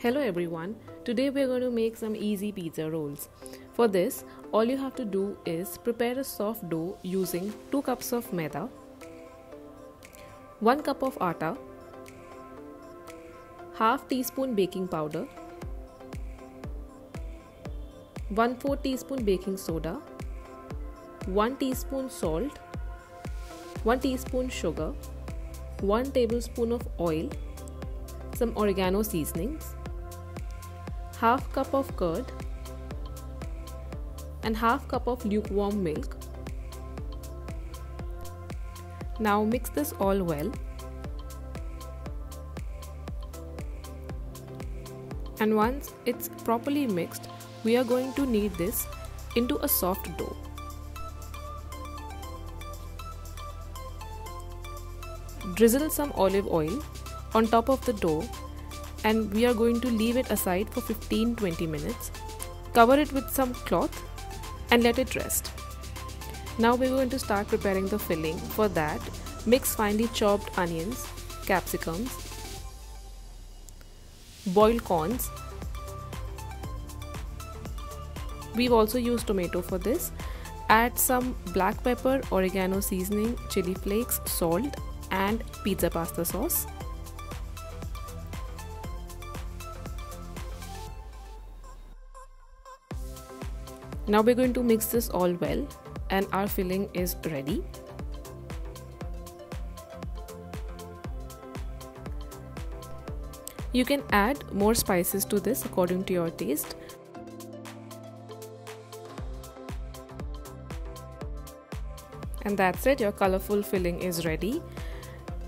Hello everyone, today we're going to make some easy pizza rolls. For this, all you have to do is prepare a soft dough using 2 cups of maida, 1 cup of atta, half teaspoon baking powder, 1/4 teaspoon baking soda, 1 teaspoon salt, 1 teaspoon sugar, 1 tablespoon of oil, some oregano seasonings, half cup of curd and half cup of lukewarm milk. Now mix this all well and once it's properly mixed, we are going to knead this into a soft dough. Drizzle some olive oil on top of the dough and we are going to leave it aside for 15-20 minutes. Cover it with some cloth and let it rest. Now we're going to start preparing the filling. For that, mix finely chopped onions, capsicums, boiled corns. We've also used tomato for this. Add some black pepper, oregano seasoning, chili flakes, salt and pizza pasta sauce. Now we're going to mix this all well and our filling is ready. You can add more spices to this according to your taste. And that's it, your colorful filling is ready.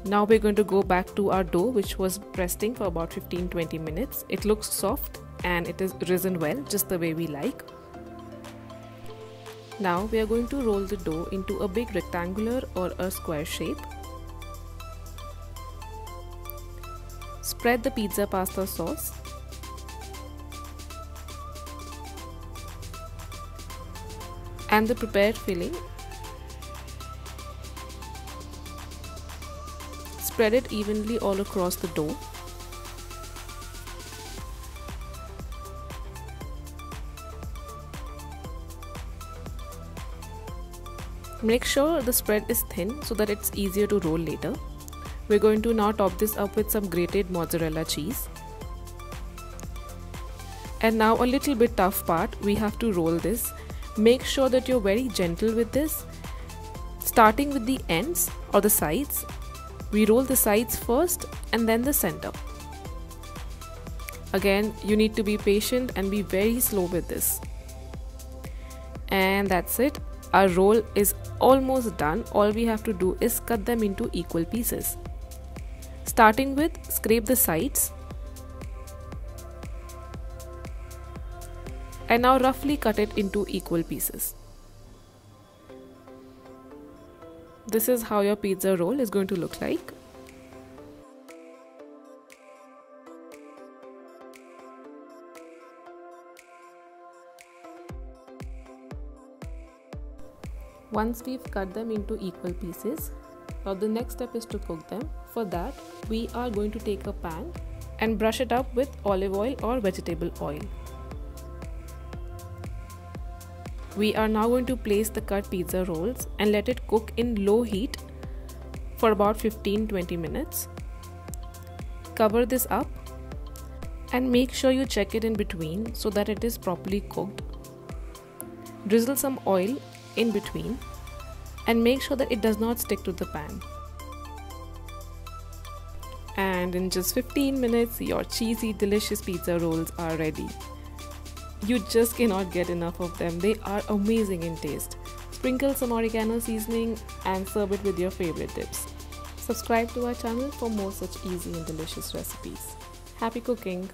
Now we're going to go back to our dough which was resting for about 15-20 minutes. It looks soft and it is risen well, just the way we like. Now we are going to roll the dough into a big rectangular or a square shape. Spread the pizza pasta sauce. And the prepared filling. Spread it evenly all across the dough. Make sure the spread is thin so that it's easier to roll later. We're going to now top this up with some grated mozzarella cheese. And now a little bit tough part, we have to roll this. Make sure that you're very gentle with this. Starting with the ends or the sides. We roll the sides first and then the center. Again, you need to be patient and be very slow with this. And that's it. Our roll is almost done. All we have to do is cut them into equal pieces. Starting with, scrape the sides. And now roughly cut it into equal pieces. This is how your pizza roll is going to look like. Once we've cut them into equal pieces, now the next step is to cook them. For that, we are going to take a pan and brush it up with olive oil or vegetable oil. We are now going to place the cut pizza rolls and let it cook in low heat for about 15-20 minutes. Cover this up and make sure you check it in between so that it is properly cooked. Drizzle some oil in between and make sure that it does not stick to the pan. And in just 15 minutes, your cheesy, delicious pizza rolls are ready. You just cannot get enough of them. They are amazing in taste. Sprinkle some oregano seasoning and serve it with your favorite dips. Subscribe to our channel for more such easy and delicious recipes. Happy cooking!